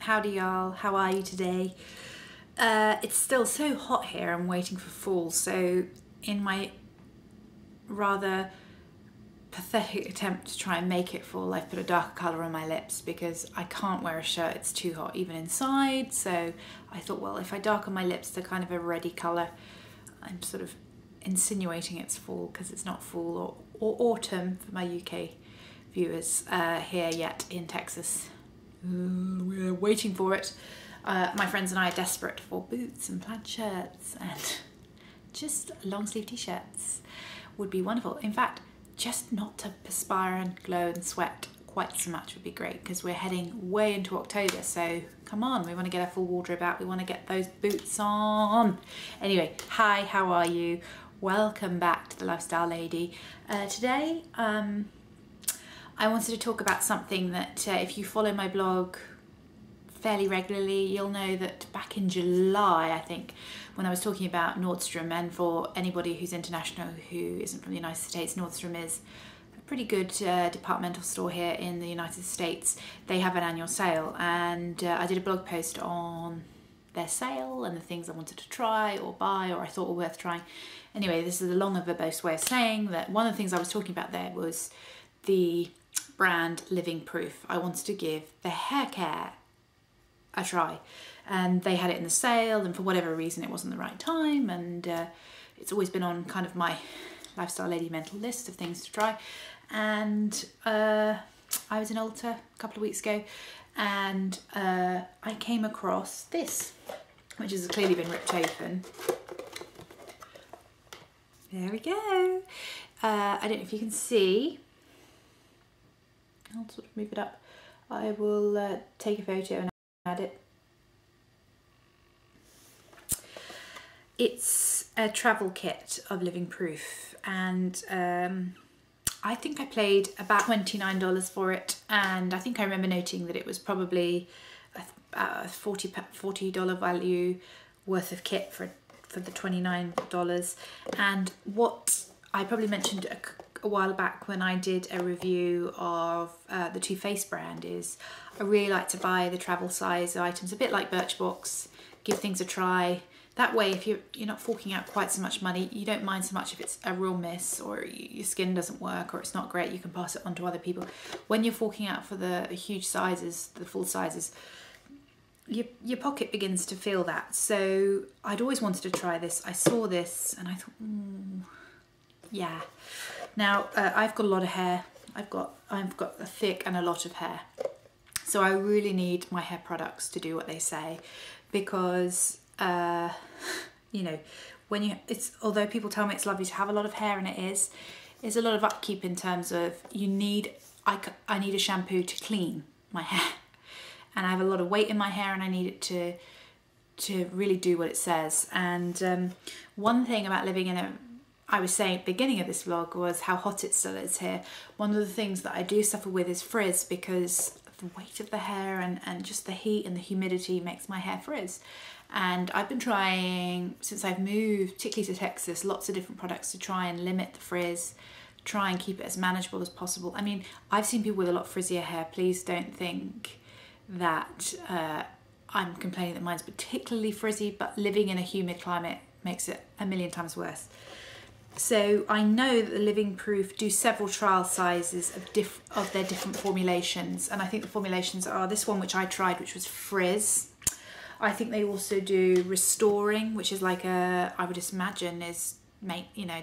howdy y'all, how are you today? It's still so hot here, I'm waiting for fall, so in my rather pathetic attempt to try and make it fall, I've put a darker colour on my lips because I can't wear a shirt, it's too hot even inside, so I thought, well, if I darken my lips to kind of a reddy colour, I'm sort of insinuating it's fall because it's not fall or autumn for my UK viewers here yet in Texas. We're waiting for it. My friends and I are desperate for boots and plaid shirts, and just long sleeve t-shirts would be wonderful. In fact, just not to perspire and glow and sweat quite so much would be great, because we're heading way into October, so come on, we want to get our full wardrobe out, we want to get those boots on. Anyway, hi, how are you? Welcome back to The Lifestyle Lady. Today I wanted to talk about something that if you follow my blog fairly regularly, you'll know that back in July, I think, when I was talking about Nordstrom, and for anybody who's international who isn't from the United States, Nordstrom is a pretty good departmental store here in the United States. They have an annual sale, and I did a blog post on their sale and the things I wanted to try or buy or I thought were worth trying. Anyway, this is a long and verbose way of saying that one of the things I was talking about there was the brand Living Proof. I wanted to give the hair care a try, and they had it in the sale, and for whatever reason it wasn't the right time, and it's always been on kind of my Lifestyle Lady mental list of things to try. And I was in Ulta a couple of weeks ago, and I came across this, which has clearly been ripped open. There we go. I don't know if you can see. I'll sort of move it up. I will take a photo and add it. It's a travel kit of Living Proof, and I think I paid about $29 for it, and I think I remember noting that it was probably a $40 value worth of kit for the $29. And what I probably mentioned a while back when I did a review of the Too Faced brand is I really like to buy the travel size items, a bit like Birchbox, give things a try. That way, if you're not forking out quite so much money, you don't mind so much if it's a real miss or your skin doesn't work or it's not great, you can pass it on to other people. When you're forking out for the huge sizes, the full sizes, your pocket begins to feel that. So I'd always wanted to try this. I saw this and I thought, yeah. Now I've got a lot of hair. I've got a thick and a lot of hair. So I really need my hair products to do what they say, because you know, although people tell me it's lovely to have a lot of hair, and it is, there's a lot of upkeep in terms of I need a shampoo to clean my hair, and I have a lot of weight in my hair, and I need it to really do what it says. And one thing about living in I was saying at the beginning of this vlog was how hot it still is here. One of the things that I do suffer with is frizz, because the weight of the hair and just the heat and the humidity makes my hair frizz. And I've been trying, since I've moved, particularly to Texas, lots of different products to try and limit the frizz, try and keep it as manageable as possible. I mean, I've seen people with a lot frizzier hair. Please don't think that I'm complaining that mine's particularly frizzy, but living in a humid climate makes it a million times worse. So I know that the Living Proof do several trial sizes of their different formulations, and I think the formulations are this one, which I tried, which was Frizz. I think they also do Restoring, which is like I would just imagine is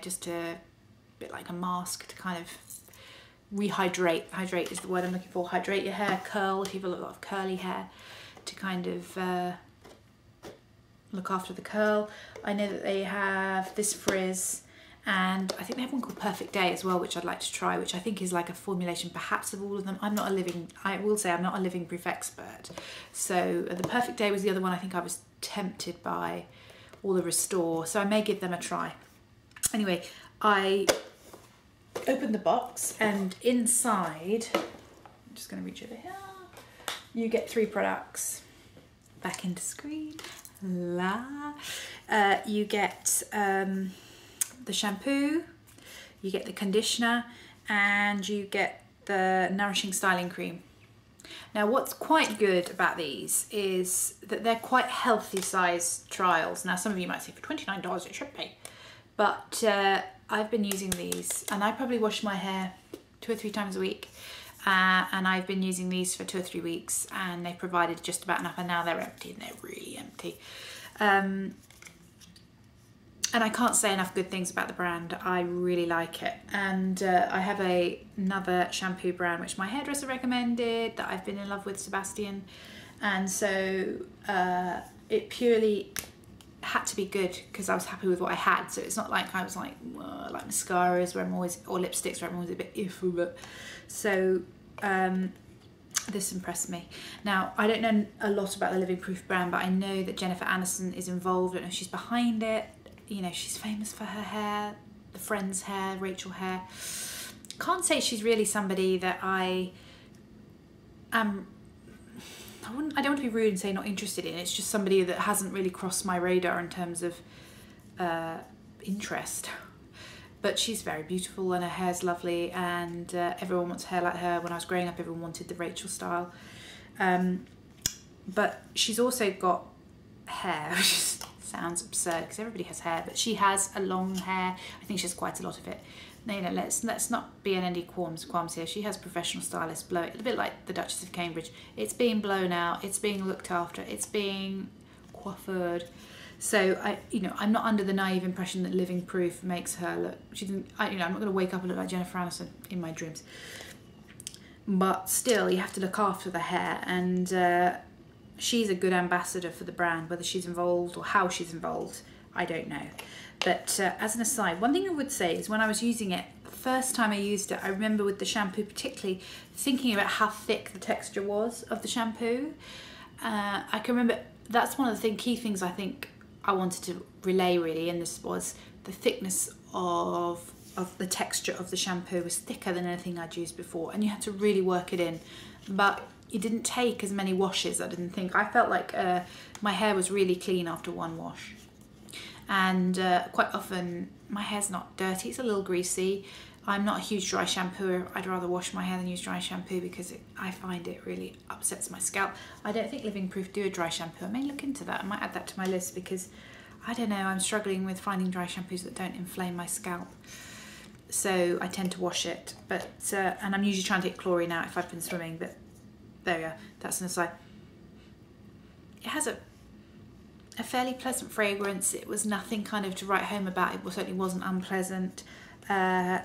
just a bit like a mask to kind of rehydrate. Hydrate is the word I'm looking for. Hydrate your hair. Curl, if you have a lot of curly hair, to kind of look after the curl. I know that they have this Frizz, and I think they have one called Perfect Day as well, which I'd like to try, which I think is like a formulation perhaps of all of them. I will say I'm not a Living Proof expert. So the Perfect Day was the other one I think I was tempted by, or the Restore, so I may give them a try. Anyway, I opened the box, and inside, I'm just going to reach over here, you get 3 products. Back into screen. You get the shampoo, you get the conditioner, and you get the nourishing styling cream. Now what's quite good about these is that they're quite healthy size trials. Now some of you might say for $29 it should be, but I've been using these and I probably wash my hair 2 or 3 times a week. And I've been using these for 2 or 3 weeks and they provided just about enough, and now they're empty and they're really empty. And I can't say enough good things about the brand. I really like it. And I have another shampoo brand which my hairdresser recommended that I've been in love with, Sebastian. And so it purely had to be good because I was happy with what I had. So it's not like I was like mascaras where I'm always, or lipsticks where I'm always a bit iffy, but so this impressed me. Now I don't know a lot about the Living Proof brand, but I know that Jennifer Aniston is involved. I don't know if she's behind it. You know, she's famous for her hair, the Friends hair, Rachel hair. Can't say she's really somebody that I don't want to be rude and say not interested in. It's just somebody that hasn't really crossed my radar in terms of interest. But she's very beautiful and her hair's lovely, and everyone wants hair like her. When I was growing up, everyone wanted the Rachel style. But she's also got hair, which sounds absurd because everybody has hair, but she has a long hair. I think she has quite a lot of it. You know, let's not be in any qualms here. She has professional stylists blow it, a bit like the Duchess of Cambridge. It's being blown out, it's being looked after, it's being coiffured. So I'm not under the naive impression that Living Proof makes her look. I'm not going to wake up and look like Jennifer Aniston in my dreams. But still, you have to look after the hair, and she's a good ambassador for the brand. Whether she's involved or how she's involved, I don't know. But as an aside, one thing I would say is when I was using it, the first time I used it, I remember with the shampoo particularly thinking about how thick the texture was of the shampoo. I can remember that's one of the key things I think I wanted to relay really in this was the thickness of the texture of the shampoo was thicker than anything I'd used before, and you had to really work it in. But it didn't take as many washes, I didn't think. I felt like my hair was really clean after one wash. And quite often my hair's not dirty, it's a little greasy. I'm not a huge dry shampooer. I'd rather wash my hair than use dry shampoo because I find it really upsets my scalp. I don't think Living Proof do a dry shampoo. I may look into that. I might add that to my list because I don't know, I'm struggling with finding dry shampoos that don't inflame my scalp. So I tend to wash it, but and I'm usually trying to get chlorine out if I've been swimming, but there we go, that's an aside. It has a fairly pleasant fragrance. It was nothing kind of to write home about. It certainly wasn't unpleasant. The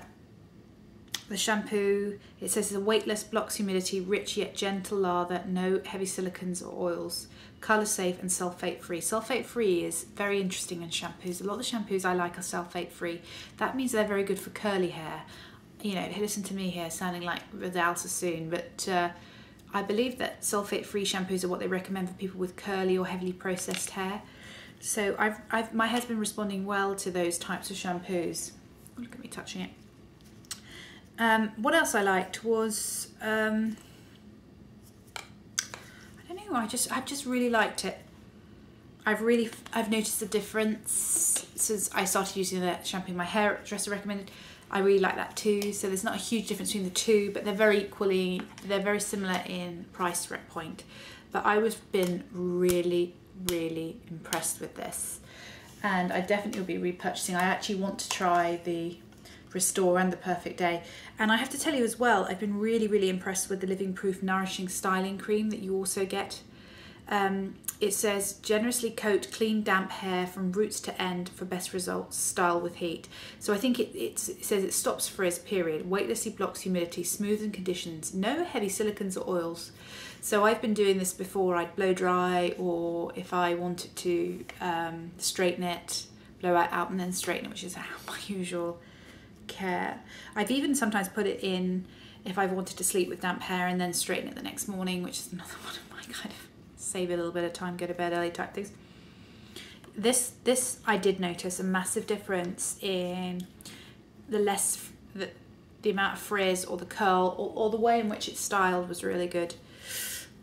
shampoo, it says it's a weightless, blocks humidity, rich yet gentle lather, no heavy silicons or oils, colour safe and sulfate free. Sulfate free is very interesting in shampoos. A lot of the shampoos I like are sulfate free. That means they're very good for curly hair. You know, listen to me here sounding like Vidal Sassoon, but I believe that sulfate-free shampoos are what they recommend for people with curly or heavily processed hair. So my hair's been responding well to those types of shampoos. Look at me touching it. What else I liked was I don't know. I've just really liked it. I've noticed the difference since I started using the shampoo my hairdresser recommended. I really like that too. So there's not a huge difference between the two, but they're very similar in price point. But I was been really, really impressed with this. And I definitely will be repurchasing. I actually want to try the Restore and the Perfect Day. And I have to tell you as well, I've been really, really impressed with the Living Proof Nourishing Styling Cream that you also get. It says, generously coat clean damp hair from roots to end for best results, style with heat. So I think it says it stops frizz, period. Weightlessly blocks humidity, smooths and conditions, no heavy silicons or oils. So I've been doing this before. I'd blow dry, or if I wanted to straighten it, blow it out and then straighten it, which is my usual care. I've even sometimes put it in if I wanted to sleep with damp hair and then straighten it the next morning, which is another one of my kind of save a little bit of time, go to bed early type things. This I did notice a massive difference in the amount of frizz or the curl or the way in which it's styled was really good.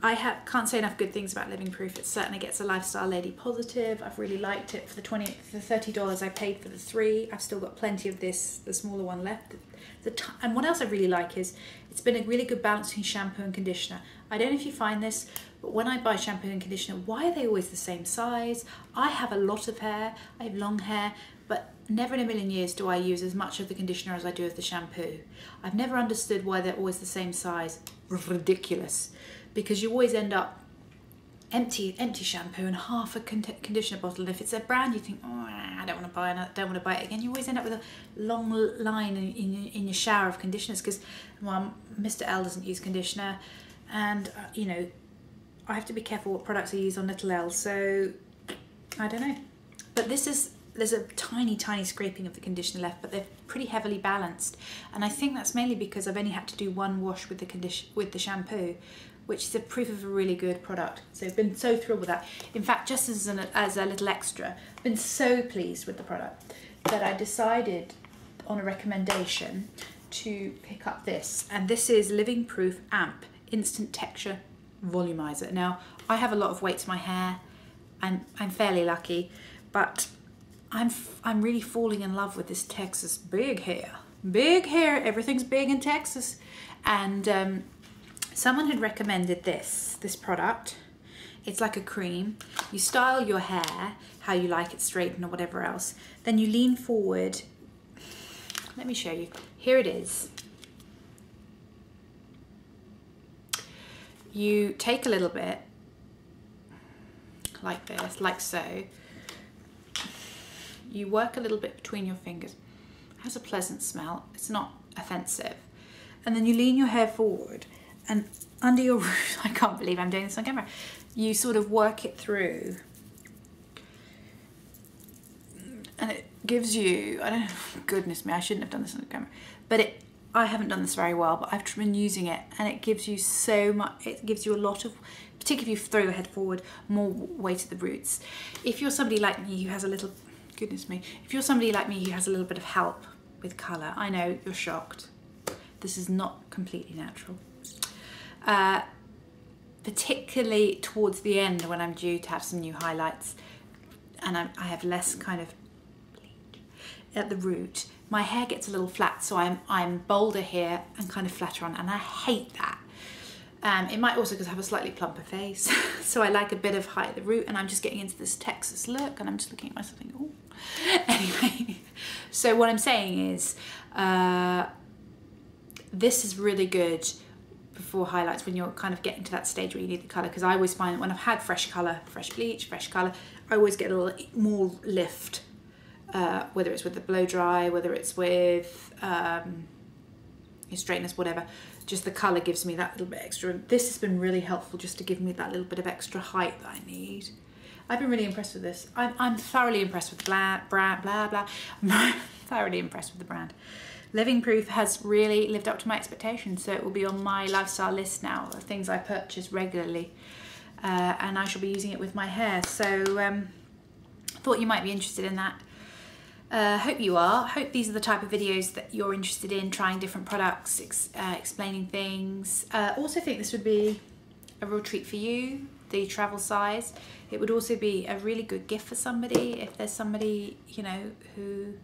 can't say enough good things about Living Proof. It certainly gets a Lifestyle Lady positive. I've really liked it. For the $30 I paid for the 3. I've still got plenty of this, the smaller one left. And what else I really like is it's been a really good balance between shampoo and conditioner. I don't know if you find this, but when I buy shampoo and conditioner, why are they always the same size? I have a lot of hair, I have long hair, but never in a million years do I use as much of the conditioner as I do of the shampoo. I've never understood why they're always the same size. Ridiculous. Because you always end up empty shampoo and half a conditioner bottle. And if it's a brand you think, oh, I don't want to buy it, don't want to buy it again, you always end up with a long line in your shower of conditioners. Because, well, Mr. L doesn't use conditioner, and you know, I have to be careful what products I use on Little L. So I don't know. But there's a tiny scraping of the conditioner left, but they're pretty heavily balanced. And I think that's mainly because I've only had to do one wash with the shampoo, which is a proof of a really good product. So I've been so thrilled with that. In fact, just as a little extra, I've been so pleased with the product that I decided on a recommendation to pick up this. And this is Living Proof Amp Instant Texture Volumizer. Now, I have a lot of weight to my hair. I'm fairly lucky, but I'm really falling in love with this Texas big hair. Big hair, everything's big in Texas. And someone had recommended this product. It's like a cream. You style your hair how you like it, straightened or whatever else. Then you lean forward. Let me show you. Here it is. You take a little bit, like this, like so. You work a little bit between your fingers. It has a pleasant smell. It's not offensive. And then you lean your hair forward, and under your roots, I can't believe I'm doing this on camera, you sort of work it through. And it gives you, I don't know, goodness me, I shouldn't have done this on camera, but I haven't done this very well, but I've been using it, and it gives you so much, it gives you a lot of, particularly if you throw your head forward, more weight at the roots. If you're somebody like me who has a little, goodness me, if you're somebody like me who has a little bit of help with colour, I know you're shocked. This is not completely natural. Particularly towards the end when I'm due to have some new highlights and I have less kind of bleach at the root, my hair gets a little flat, so I'm bolder here and kind of flatter on, and I hate that. It might also because I have a slightly plumper face, so I like a bit of height at the root, and I'm just getting into this Texas look, and I'm just looking at myself thinking, oh. Anyway, so what I'm saying is, this is really good before highlights when you're kind of getting to that stage where you need the colour, because I always find that when I've had fresh colour, fresh bleach, fresh colour, I always get a little more lift, whether it's with the blow dry, whether it's with your straighteners, whatever. Just the colour gives me that little bit extra. This has been really helpful just to give me that little bit of extra height that I need. I've been really impressed with this. I'm thoroughly impressed with blah, blah. I'm thoroughly impressed with the brand. Living Proof has really lived up to my expectations, so it will be on my lifestyle list now of things I purchase regularly, and I shall be using it with my hair. So thought you might be interested in that. Hope you are. Hope these are the type of videos that you're interested in, trying different products, explaining things. Also think this would be a real treat for you, the travel size. It would also be a really good gift for somebody if there's somebody, you know, who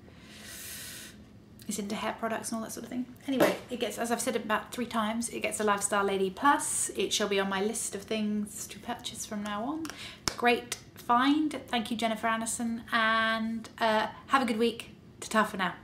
is into hair products and all that sort of thing. Anyway, it gets, as I've said about 3 times, it gets a Lifestyle Lady Plus. It shall be on my list of things to purchase from now on. Great find. Thank you, Jennifer Anderson, and have a good week. Ta-ta for now.